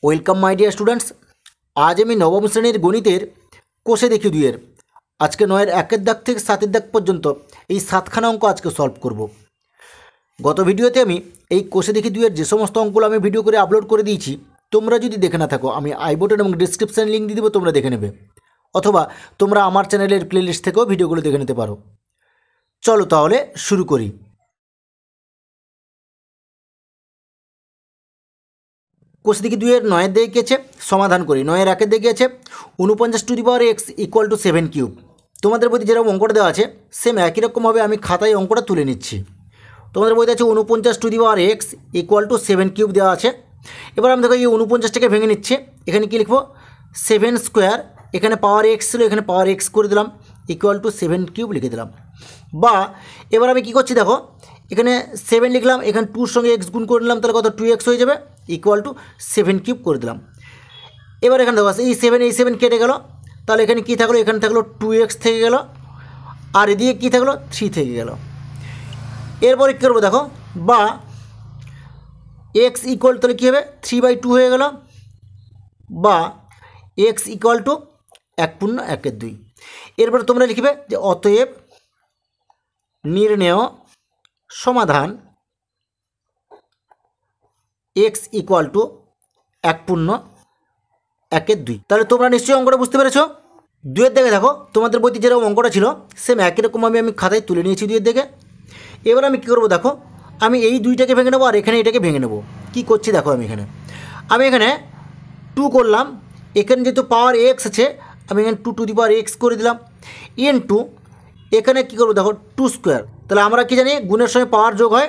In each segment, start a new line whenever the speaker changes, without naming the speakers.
Welcome my dear students. আজ আমি নবম শ্রেণীর গণিতের কোষে দেখি দুইয়ের আজকে 9-এর 1-এর দাগ থেকে 7-এর দাগ পর্যন্ত এই 7খানা অঙ্ক আজকে সলভ করব। গত ভিডিওতে আমি এই কোষে দেখি দুইয়ের যে সমস্ত অঙ্কগুলো আমি ভিডিও করে আপলোড করে দিয়েছি, তোমরা যদি দেখে না থাকো আমি আই বাটন এবং ডিসক্রিপশান লিঙ্ক দিয়ে দেবো, তোমরা দেখে নেবে, অথবা তোমরা আমার চ্যানেলের প্লেলিস্ট থেকেও ভিডিওগুলো দেখে নিতে পারো। চলো তাহলে শুরু করি। কোষ দেখি 2-এর 9-এর দিকে গিয়েছে, সমাধান করি। 9-এর 1-এর দিকে গিয়েছে 49 x = 7 কিউব। তোমাদের বইতে যেরকম অঙ্কটা দেওয়া আছে সেম একই রকমভাবে আমি খাতায় অঙ্কটা তুলে নিচ্ছি। তোমাদের বইতে আছে 49 x = 7 কিউব দেওয়া আছে। এবার আমি দেখো এই 49টাকে ভেঙে নিচ্ছে। এখানে কি লিখবো? 7 স্কোয়ার, এখানে পাওয়ার এক্স ছিল, এখানে পাওয়ার এক্স করে দিলাম, = 7 কিউব লিখে দিলাম। বা এবার আমি কী করছি দেখো, এখানে 7 লিখলাম, এখানে 2-র সঙ্গে এক্স গুণ করে নিলাম, তাহলে কত 2x হয়ে যাবে, = 7 কিউব করে দিলাম। এবার এখানে দেখো এই 7 কেটে গেল, তাহলে এখানে কী থাকলো? এখানে থাকলো 2x থেকে গেল, আর এদিকে কী থাকলো? 3 থেকে গেল। এরপরে কী করবো দেখো, বা x = তাহলে কী হবে? 3/2 হয়ে গেল, বা x = 1/2। এরপরে তোমরা লিখবে যে অতএব নির্ণেয় সমাধান x = 1/2। তাহলে তোমরা নিশ্চয়ই অঙ্কটা বুঝতে পেরেছো। 2-এর দিকে দেখো, তোমাদের বইতে যেরকম অঙ্কটা ছিল সেম একই রকমভাবে আমি খাতায় তুলে নিয়েছি 2-এর দিকে। এবার আমি কী করবো দেখো, আমি এই 2টাকে ভেঙে নেবো, আর এখানে এটাকে ভেঙে নেবো। কী করছি দেখো, আমি এখানে 2 করলাম, এখানে যেহেতু পাওয়ার এক্স আছে আমি এখানে 2x করে দিলাম, ইনটু এখানে কী করবো দেখো 2 স্কোয়ার। তাহলে আমরা কি জানি গুণের সময় পাওয়ার যোগ হয়,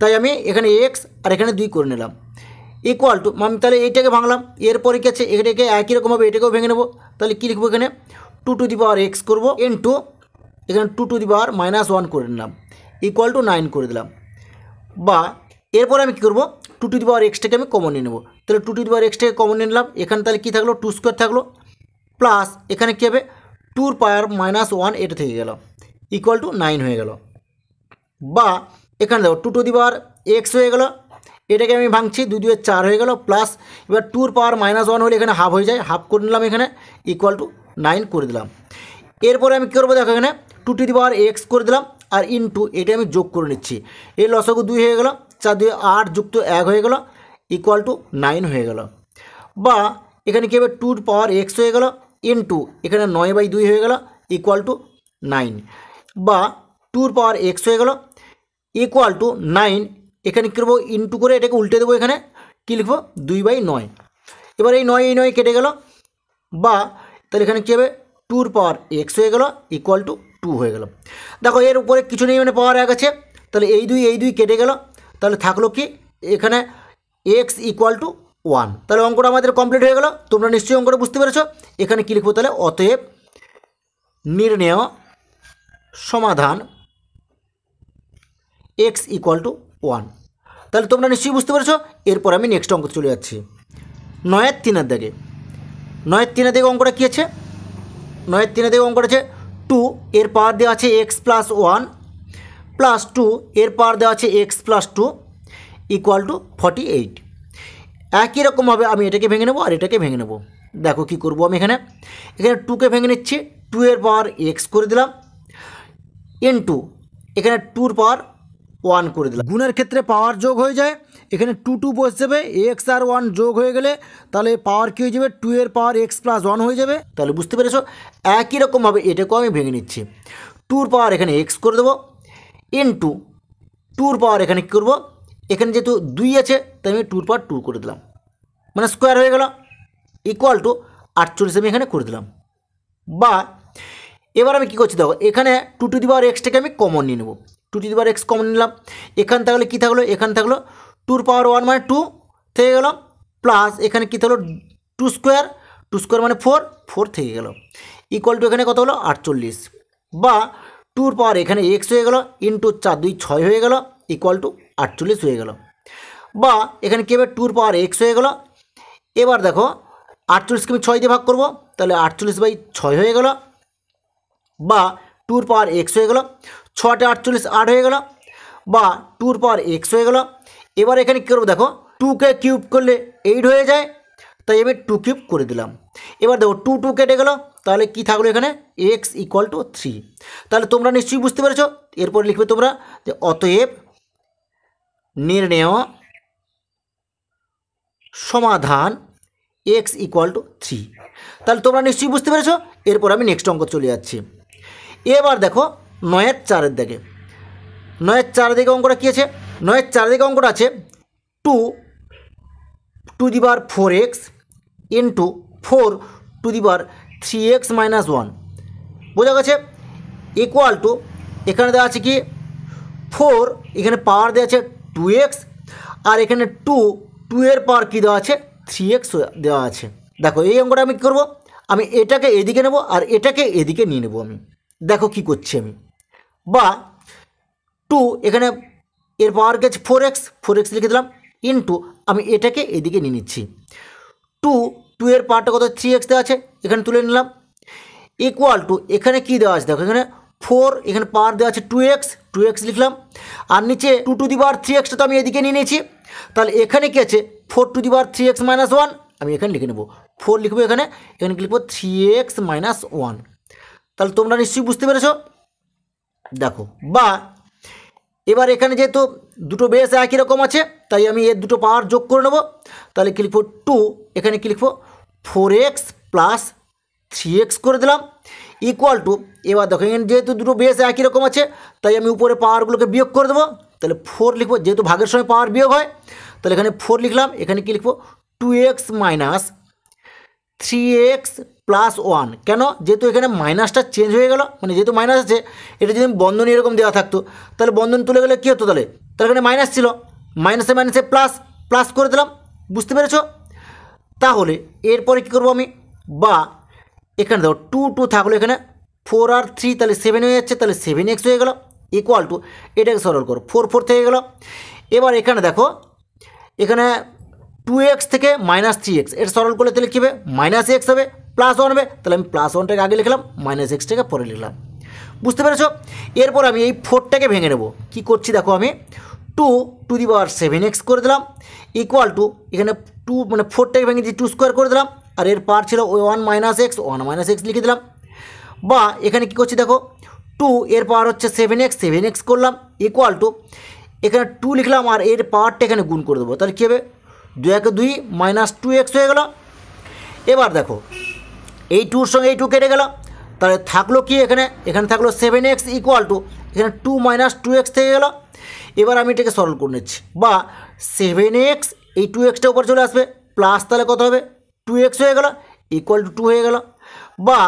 তাই আমি এখানে এক্স আর এখানে 2 করে নিলাম, ইকুয়াল টু আমি তাহলে এইটাকে ভাঙলাম। এরপরে কি আছে, এটাকে একই রকমভাবে এটাকেও ভেঙে নেবো। তাহলে কী লিখবো? এখানে 2x করবো, ইনটু এখানে 2 - 1 করে নিলাম, = 9 করে দিলাম। বা এরপরে আমি কী করবো, 2x টাকে আমি কমন নিয়ে নেবো। তাহলে 2x টাকে কমন নিয়ে নিলাম, এখানে তাহলে কী থাকলো? 2 স্কোয়ার থাকলো, প্লাস এখানে কী হবে? 2^-1 এটা থেকে গেল, = 9 হয়ে গেল। বা এখানে দেখো 2x হয়ে গেল, এটাকে আমি ভাঙছি, 2 × 4 হয়ে গেল, প্লাস এবার 2^-1 হলে এখানে হাফ হয়ে যায়, হাফ করে নিলাম, এখানে = 9 করে দিলাম। এরপরে আমি কী করবো দেখো, এখানে 2x করে দিলাম, আর ইনটু এটা আমি যোগ করে নিচ্ছি, এই লসাগু 2 হয়ে গেল, 4×2 8 যুক্ত 1 হয়ে গেল, = 9 হয়ে গেল। বা এখানে কী হবে? 2x হয়ে গেল, ইনটু এখানে 9/2 হয়ে গেল, = 9। বা 2x হয়ে গেল, = 9। এখানে কী করবো? ইনটু করে এটাকে উল্টে দেবো, এখানে কী লিখবো? 2/9। এবার এই 9 কেটে গেল, বা তাহলে এখানে কী হবে? 2x হয়ে গেল, = 2 হয়ে গেল। দেখো এর উপরে কিছু নেই, মানে পাওয়ার 1 আছে, তাহলে এই দুই কেটে গেল, তাহলে থাকলো কি? এখানে x = 1। তাহলে অঙ্কটা আমাদের কমপ্লিট হয়ে গেল। তোমরা নিশ্চয়ই অঙ্কটা বুঝতে পেরেছো। এখানে কী লিখবো তাহলে? অতএব নির্ণেয় সমাধান x = 1। তাহলে তোমরা নিশ্চয়ই বুঝতে পেরেছো। এরপর আমি নেক্সট অঙ্ক চলে যাচ্ছি। 9-এর 3-এর দিকে। 9-এর 3-এর দিকে অঙ্কটা কী আছে? 9-এর 3-এর দিকে অঙ্কটা আছে 2 এর পাওয়ার দেওয়া আছে x + 1 প্লাস 2 এর পাওয়ার দেওয়া আছে x + 2 = 48। একই রকমভাবে আমি এটাকে ভেঙে নেবো, আর এটাকে ভেঙে নেবো। দেখো কী করবো, আমি এখানে 2কে ভেঙে নিচ্ছি, 2 এর পাওয়ার x করে দিলাম, ইনটু এখানে 2^1 করে দিলাম। গুণের ক্ষেত্রে পাওয়ার যোগ হয়ে যায়, এখানে 2 বসে যাবে, x আর 1 যোগ হয়ে গেলে তাহলে পাওয়ার কী হয়ে যাবে? 2 এর পাওয়ার x + 1 হয়ে যাবে। তাহলে বুঝতে পেরেছো। একই রকমভাবে এটাকেও আমি ভেঙে নিচ্ছি, 2 পাওয়ার এখানে x করে দেবো, ইনটু 2 পাওয়ার এখানে কী করবো? এখানে যেহেতু 2 আছে তাই আমি 2 করে দিলাম, মানে স্কোয়ার হয়ে গেল, = 48 আমি এখানে করে দিলাম। বা এবার আমি কী করছি দেখো, এখানে 2x টাকে আমি কমন নিয়ে নেবো, 2x কমন নিলাম, এখান তাহলে কী থাকলো? এখানে থাকলো 2^1 মানে 2 থেকে গেল, প্লাস এখানে কী থাকলো? 2 স্কোয়ার মানে 4 থেকে গেল, = এখানে কত হলো? 48। বা 2 পাওয়ার এখানে x হয়ে গেল, ইনটু 4×2 6 হয়ে গেল, = 48 হয়ে গেল। বা এখানে কী হবে? 2 পাওয়ার x হয়ে গেল। এবার দেখো 48কে আমি 6 দিয়ে ভাগ করবো, তাহলে 48/6 হয়ে গেল। বা 2 পাওয়ার x হয়ে গেল, 6 × 8 = 8 হয়ে গেল। বা 2 পাওয়ার x হয়ে গেল। এবার এখানে কী করবো দেখো, 2কে কিউব করলে 8 হয়ে যায়, তাই আমি 2 কিউব করে দিলাম। এবার দেখো 2 2 কেটে গেল, তাহলে কি থাকলো এখানে এক্স ইকুয়াল টু 3। তাহলে তোমরা নিশ্চয়ই বুঝতে পেরেছো। এরপর লিখবে তোমরা যে অতএব নির্ণেয় সমাধান এক্স ইকুয়াল টু 3। তাহলে তোমরা নিশ্চয়ই বুঝতে পেরেছো। এরপর আমি নেক্সট অঙ্ক চলে যাচ্ছি। এবার দেখো 9-এর 4-এর দিকে। 9-এর 4 দিকে অঙ্কটা কী আছে? 9-এর 4 দিকে অঙ্কটা আছে 2 to the power 4x into 4 to the power 3x minus 1। বোঝা গেছে? ইকুয়াল টু এখানে দেওয়া আছে কি 4, এখানে পাওয়ার দেওয়া আছে 2x, আর এখানে 2 এর পাওয়ার কী দেওয়া আছে 3x দেওয়া আছে। দেখো এই অঙ্কটা আমি কী করবো, আমি এটাকে এদিকে নেব আর এটাকে এদিকে নিয়ে নেব। আমি দেখো কি করছি আমি, বা 2 এখানে এর পাওয়ার গেছে 4x লিখে দিলাম, ইন্টু আমি এটাকে এদিকে নিয়ে নিচ্ছি। 2 এর পাওয়ারটা কত 3x দেওয়া আছে, এখানে তুলে নিলাম, ইকুয়াল টু এখানে কী দেওয়া আছে দেখো এখানে 4, এখানে পাওয়ার দেওয়া আছে 2x লিখলাম, আর নিচে 2 টু দি পাওয়ার 3xটা তো আমি এদিকে নিয়ে নিয়েছি। তাহলে এখানে কী আছে 4 to the power 3x minus 1, আমি এখানে লিখে নেব 4 লিখবো, এখানে লিখবো 3x মাইনাস 1। তাহলে তোমরা নিশ্চয়ই বুঝতে পেরেছো। দেখো বা এবার এখানে যেহেতু দুটো বেস একই রকম আছে, তাই আমি এর দুটো পাওয়ার যোগ করে নেব। তাহলে কী লিখবো 2, এখানে কী লিখবো 4x প্লাস 3x করে দিলাম, ইকুয়াল টু এবার দেখো এখানে যেহেতু দুটো বেস একই রকম আছে, তাই আমি উপরে পাওয়ারগুলোকে বিয়োগ করে দেবো। তাহলে 4 লিখবো, যেহেতু ভাগের সময় পাওয়ার বিয়োগ হয়, তাহলে এখানে 4 লিখলাম, এখানে কী লিখবো 2x মাইনাস 3x প্লাস 1। কেন? যেহেতু এখানে মাইনাসটা চেঞ্জ হয়ে গেল, মানে যেহেতু মাইনাস আছে, এটা যদি বন্ধনী এরকম দেওয়া থাকতো তাহলে বন্ধন তুলে গেলে কী হতো, তাহলে এখানে মাইনাস ছিল, মাইনাসে প্লাস করে দিলাম। বুঝতে পেরেছো? তাহলে এরপরে কী করবো আমি, বা এখানে দেখো 2 থাকলো, এখানে 4 আর 3 তাহলে 7 হয়ে যাচ্ছে, তাহলে 7x হয়ে গেল, ইকুয়াল টু এটাকে সরল করো 4 থেকে গেল। এবার এখানে দেখো এখানে 2x থেকে মাইনাস 3x, এটা সরল করলে তাহলে কী হবে মাইনাস x হবে, প্লাস 1 হবে, তাহলে আমি প্লাস 1টাকে আগে লিখলাম, মাইনাস এক্সটাকে পরে লিখলাম। বুঝতে পেরেছো? এরপর আমি এই 4টাকে ভেঙে নেব। কি করছি দেখো, আমি 2 টু দি পাওয়ার 7x করে দিলাম, ইকুয়াল টু এখানে 2 মানে 4টাকে ভেঙে দিয়ে 2 স্কোয়ার করে দিলাম, আর এর পাওয়ার ছিল 1 মাইনাস এক্স লিখে দিলাম। বা এখানে কি করছি দেখো 2 এর পাওয়ার হচ্ছে 7x করলাম, ইকুয়াল টু এখানে 2 লিখলাম, আর এর পাওয়ারটা এখানে গুণ করে দেবো। তাহলে কী হবে 2 একে 2 মাইনাস 2x হয়ে গেল। এবার দেখো এই 2-র সঙ্গে এই 2 কেটে গেল, তাহলে থাকলো কি এখানে থাকলো 7x ইকুয়াল টু এখানে 2 মাইনাস 2x থেকে গেল। এবার আমি এটাকে সরল করে নিচ্ছি, বা 7x এই 2xটা উপর চলে আসবে, প্লাস তাহলে কত হবে 2x হয়ে গেল, ইকুয়াল টু 2 হয়ে গেল। বা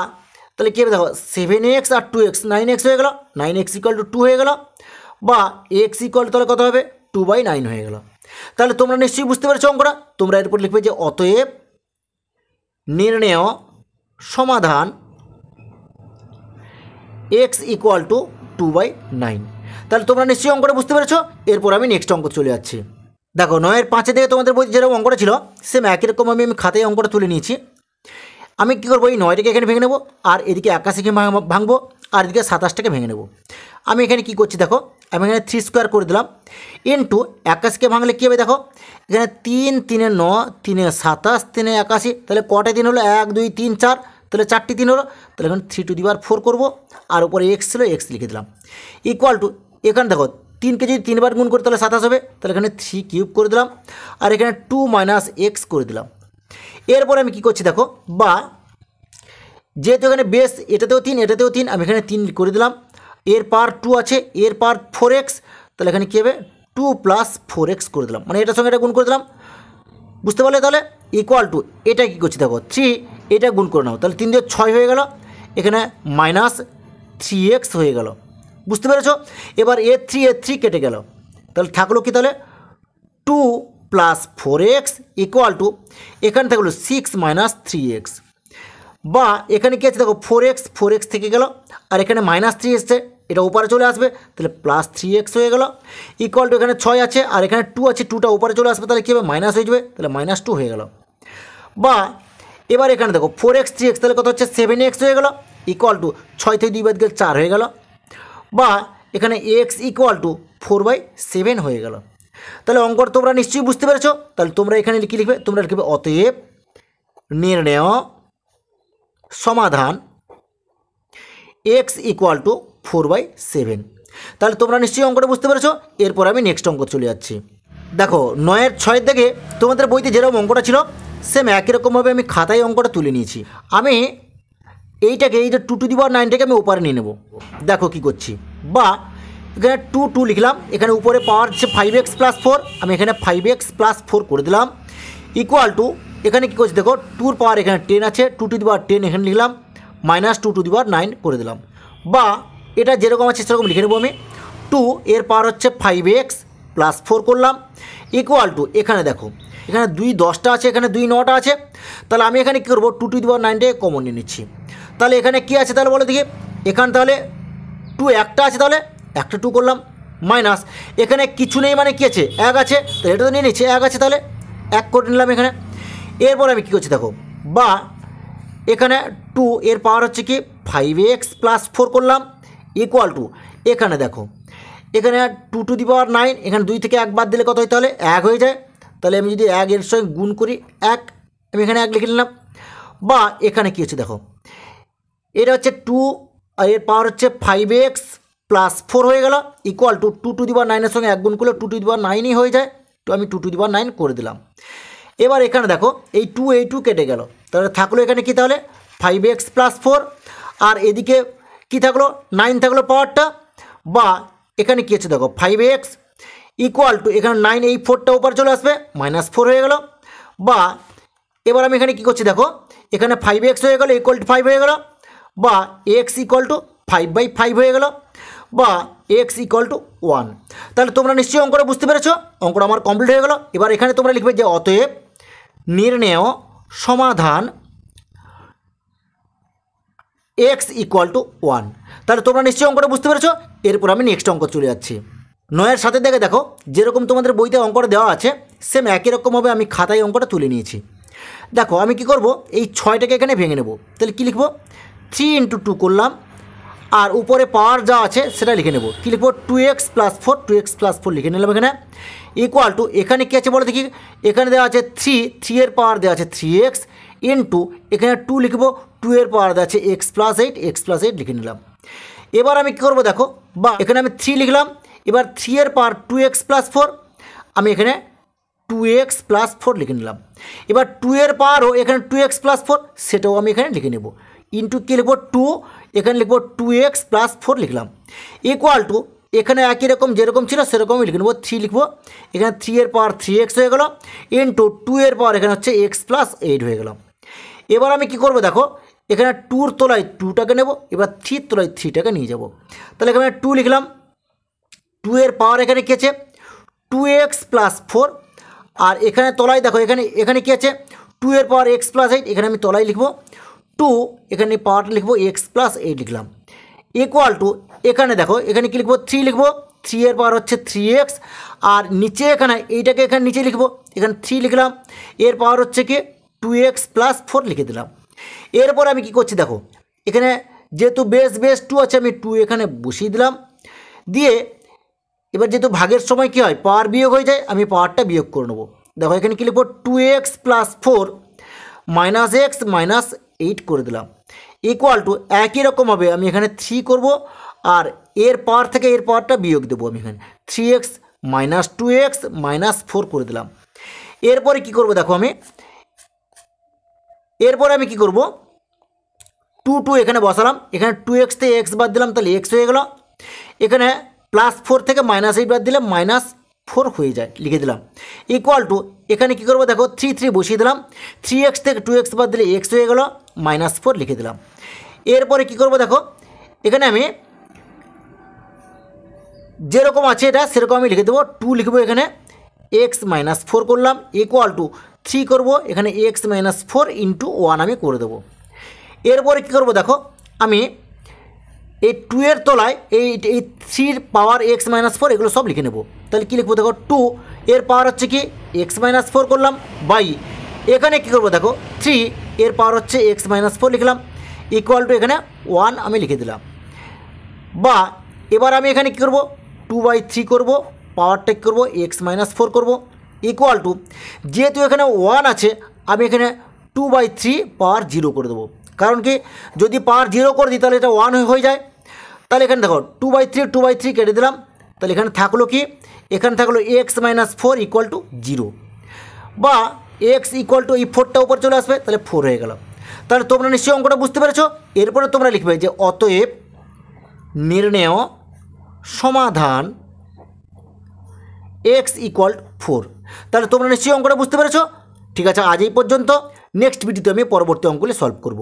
তাহলে কী হবে দেখো 7x আর 2x 9x হয়ে গেল, 9x ইকুয়াল টু 2 হয়ে গেল। বা x ইকুয়াল তাহলে কত হবে 2/9 হয়ে গেল। তাহলে তোমরা নিশ্চয়ই বুঝতে পেরেছো অঙ্কটা। তোমরা এরপর লিখবে যে অতএব নির্ণেয় সমাধান x ইকুয়াল টু 2/9। তাহলে তোমরা নিশ্চয়ই অঙ্কটা বুঝতে পেরেছো। এরপর আমি নেক্সট অঙ্ক চলে যাচ্ছি। দেখো 9-এর 5 থেকে তোমাদের বই যেরকম অঙ্কটা ছিল সেম একই রকম আমি খাতায় অঙ্কটা তুলে নিয়েছি। আমি কী করবো, এই 9টাকে এখানে ভেঙে নেবো, আর এদিকে 81কে ভাঙবো, আর এদিকে 27টাকে ভেঙে নেবো। আমি এখানে কি করছি দেখো, আমি এখানে 3 স্কোয়ার করে দিলাম, ইন্টু 81কে ভাঙলে কী হবে দেখো এখানে 3 3 9 3 27 3 81, তাহলে কটা 3 হলো 1 2 3 4, তাহলে 4টি 3 হলো, তাহলে এখানে 3 টু দি পাওয়ার 4 করবো, আর উপরে x ছিল x লিখে দিলাম, ইকুয়াল টু এখানে দেখো 3কে যদি 3 বার গুণ করি তাহলে 27 হবে, তাহলে এখানে 3 কিউব করে দিলাম, আর এখানে 2 মাইনাস x করে দিলাম। এরপর আমি কি করছি দেখো, বা যেহেতু এখানে বেস এটাতেও 3 আমি এখানে 3 করে দিলাম, এর পাওয়ার 2 আছে, এর পাওয়ার 4x, তাহলে এখানে কী হবে 2 প্লাস 4x করে দিলাম, মানে এটার সঙ্গে এটা গুণ করে দিলাম। বুঝতে পারলে? তাহলে ইকুয়াল টু এটা কী করছি দেখো 3 এটা গুণ করে নাও, তাহলে 3 দিয়ে 6 হয়ে গেল, এখানে মাইনাস 3x হয়ে গেল। বুঝতে পেরেছো? এবার এর 3 কেটে গেল, তাহলে থাকলো কি তাহলে 2 প্লাস 4x ইকুয়াল টু এখানে থাকলো 6 মাইনাস 3x। বা এখানে কী আছে দেখো 4x থেকে গেল, আর এখানে মাইনাস 3 এসছে, এটা উপরে চলে আসবে, তাহলে প্লাস 3x হয়ে গেল, ইকুয়াল টু এখানে 6 আছে, আর এখানে 2 আছে, 2টা উপরে চলে আসবে, তাহলে কী হবে মাইনাস হয়ে যাবে, তাহলে মাইনাস 2 হয়ে গেল। বা এবার এখানে দেখো 4x 3x তাহলে কত হচ্ছে 7x হয়ে গেল, ইকুয়াল টু 6 থেকে 2 বাদ গেলে 4 হয়ে গেল। বা এখানে x ইকুয়াল টু 4/7 হয়ে গেল। তাহলে অঙ্কটা তোমরা নিশ্চয়ই বুঝতে পেরেছো। তাহলে তোমরা এখানে কী লিখবে, তোমরা লিখবে অতএব নির্ণেয় সমাধান x ইকুয়াল টু 4/7। তাহলে তোমরা নিশ্চয়ই অঙ্কটা বুঝতে পেরেছো। এরপর আমি নেক্সট অঙ্ক চলে যাচ্ছি। দেখো 9-এর 6 থেকে তোমাদের বইতে যেরকম অঙ্কটা ছিল সেম একই রকমভাবে আমি খাতায় অঙ্কটা তুলে নিয়েছি। আমি এইটাকে এই যে 2⁹ আমি উপরে নিয়ে নেব। দেখো কি করছি, বা এখানে 2 লিখলাম, এখানে উপরে পাওয়ার হচ্ছে 5x + 4, আমি এখানে 5x + 4 করে দিলাম ইকুয়াল টু, এখানে কী করছি দেখো 2-র পাওয়ার এখানে 10 আছে, 2⁻10 এখানে লিখলাম, -2⁹ করে দিলাম, বা এটা যেরকম আছে সেরকম লিখে নেবো আমি। 2 এর পাওয়ার হচ্ছে 5x + 4 করলাম ইকুয়াল টু, এখানে দেখো এখানে 2 10টা আছে, এখানে 2 9টা আছে, তাহলে আমি এখানে কী করবো 2⁹ কমন নিয়ে নিচ্ছি। তাহলে এখানে কী আছে তাহলে বলো দেখি, এখানে তাহলে 2 একটা আছে, তাহলে একটা 2 করলাম, মাইনাস এখানে কিছু নেই মানে কী আছে 1 আছে, তো এটা তো নিয়ে নিচ্ছি 1 আছে, তাহলে 1 করে নিলাম এখানে। এরপর আমি কী করছি দেখো, বা এখানে 2 এর পাওয়ার হচ্ছে কি 5x + 4 করলাম ইকুয়াল টু, এখানে দেখো এখানে 2⁹, এখানে 2 থেকে 1 বাদ দিলে কত হয় তাহলে 1 হয়ে যায়। তাহলে আমি যদি 1 এর সঙ্গে গুণ করি 1, আমি এখানে 1 লিখে নিলাম, বা এখানে কী হচ্ছে দেখো এটা হচ্ছে 2 আর এর পাওয়ার হচ্ছে 5x + 4 হয়ে গেল ইকুয়াল টু 2⁹ সঙ্গে 1 গুণ করলে 2⁹ হয়ে যায়, তো আমি 2⁹ করে দিলাম। এবার এখানে দেখো এই 2 কেটে গেল, তাহলে থাকলো এখানে কি তাহলে 5x + 4, আর এদিকে কি থাকলো 9 থাকলো পাওয়ারটা, বা এখানে কী হচ্ছে দেখো 5x ইকুয়াল টু এখানে 9, এই 4টা উপর চলে আসবে -4 হয়ে গেল, বা এবার আমি এখানে কী করছি দেখো এখানে 5x হয়ে গেলো ইকুয়াল টু 5 হয়ে গেল, বা x ইকুয়াল টু 5/5 হয়ে গেল, বা x ইকুয়াল টু 1। তাহলে তোমরা নিশ্চয়ই অঙ্কটা বুঝতে পেরেছো, অঙ্কটা আমার কমপ্লিট হয়ে গেল। এবার এখানে তোমরা লিখবে যে অতএব নির্ণেয় সমাধান x ইকুয়াল টু 1। তাহলে তোমরা নিশ্চয়ই অঙ্কটা বুঝতে পেরেছো। এরপর আমি নেক্সট অঙ্ক চলে যাচ্ছি। 9-এর সাথে দেখে দেখো যেরকম তোমাদের বইতে অঙ্কটা দেওয়া আছে সেম একই রকমভাবে আমি খাতায় অঙ্কটা তুলে নিয়েছি। দেখো আমি কি করব, এই 6টাকে এখানে ভেঙে নেব। তাহলে কী লিখব 3 × 2 করলাম, আর উপরে পাওয়ার যা আছে সেটা লিখে নেব। কী লিখব 2x + 4, 2x + 4 লিখে নিলাম এখানে ইকুয়াল টু, এখানে কী আছে বলো দেখি, এখানে দেওয়া আছে 3 এর পাওয়ার দেওয়া আছে 3x ইন্টু এখানে 2 লিখব, 2 এর পাওয়ার দেওয়া আছে x + 8, x + 8 লিখে নিলাম। এবার আমি কী করবো দেখো, বা এখানে আমি 3 লিখলাম, এবার 3 এর পাওয়ার 2x + 4, আমি এখানে 2x + 4 লিখে নিলাম। এবার 2 এর পাওয়ারও এখানে 2x + 4, সেটাও আমি এখানে লিখে নেব ইন্টু কী লিখব 2, এখানে লিখব 2x + 4 লিখলাম ইকুয়াল টু, এখানে একই রকম যেরকম ছিল সেরকমই লিখে নেব, 3 লিখব, এখানে 3 এর পাওয়ার 3x হয়ে গেল ইন্টু 2 এর পাওয়ার এখানে হচ্ছে x + 8 হয়ে গেল। এবার আমি কী করবো দেখো, এখানে 2-র তলায় 2টাকে নেব, এবার 3-র তলায় 3টাকে নিয়ে যাব। তাহলে এখানে 2 লিখলাম, 2 এর পাওয়ার এখানে কী আছে 2x + 4, আর এখানে তলায় দেখো এখানে কী আছে 2 এর পাওয়ার x + 8, এখানে আমি তলায় লিখব 2, এখানে পাওয়ারটা লিখব x + 8 লিখলাম ইকুয়াল টু, এখানে দেখো এখানে কী লিখব 3 লিখব, 3 এর পাওয়ার হচ্ছে 3x, আর নিচে এখানে এইটাকে এখানে নিচে লিখব, এখানে 3 লিখলাম, এর পাওয়ার হচ্ছে কি 2x + 4 লিখে দিলাম। এরপর আমি কি করছি দেখো, এখানে যেহেতু বেস 2 আছে আমি 2 এখানে বসিয়ে দিলাম, দিয়ে এবার যেহেতু ভাগের সময় কী হয় পাওয়ার বিয়োগ হয়ে যায়, আমি পাওয়ারটা বিয়োগ করে নেবো। দেখো এখানে কী লিখব 2x + 4 -x -8 করে দিলাম ইকুয়াল টু, একই রকমভাবে আমি এখানে 3 করব, আর এর পাওয়ার থেকে এর পাওয়ারটা বিয়োগ দেবো, আমি এখানে 3x - 2x -4 করে দিলাম। এরপরে কি করব দেখো, এরপরে আমি কি করব 2 এখানে বসালাম, এখানে 2x থেকে x বাদ দিলাম, তাহলে x হয়ে গেল, এখানে +4 থেকে -8 বাদ দিলে -4 হয়ে যায়, লিখে দিলাম ইকুয়াল টু, এখানে কি করব দেখো 3 বসিয়ে দিলাম, 3x থেকে 2x বাদ দিলে x হয়ে গেল, -4 লিখে দিলাম। এরপরে কি করব দেখো, এখানে আমি যেরকম আছে এটা সেরকম আমি লিখে দেবো, 2 লিখবো, এখানে x -4 করলাম ইকুয়াল টু 3 করব, এখানে x -4 × 1 আমি করে দেবো। এরপরে কী করবো দেখো, আমি এই 2 এর তলায় এই 3-র পাওয়ার x -4 এগুলো সব লিখে নেব। তাহলে কী লিখবো দেখো 2 এর পাওয়ার হচ্ছে কি x -4 করলাম, বাই এখানে কী করবো দেখো 3 এর পাওয়ার হচ্ছে x -4 লিখলাম ইকুয়াল টু, এখানে 1 আমি লিখে দিলাম। বা এবার আমি এখানে কী করবো 2/3 করব, পাওয়ারটা কী করবো x -4 করব ইকুয়াল টু, যেহেতু এখানে 1 আছে আমি এখানে 2/3 পাওয়ার 0 করে দেবো। কারণ কি, যদি পাওয়ার 0 করে দিই তাহলে এটা 1 হয়ে যায়। তাহলে এখানে দেখো 2/3 কেটে দিলাম। তাহলে এখানে থাকলো কি, এখানে থাকলো x - 4 = 0, বা x = এই 4টা উপর চলে আসবে, তাহলে 4 হয়ে গেল। তাহলে তোমরা নিশ্চয়ই অঙ্কটা বুঝতে পেরেছো। এরপরে তোমরা লিখবে যে অতএব নির্ণেয় সমাধান x = 4। তাহলে তোমরা নিশ্চয়ই অঙ্কটা বুঝতে পেরেছো। ঠিক আছে, আজ এই পর্যন্ত। নেক্সট ভিডিওতে আমি পরবর্তী অঙ্কগুলি সলভ করব।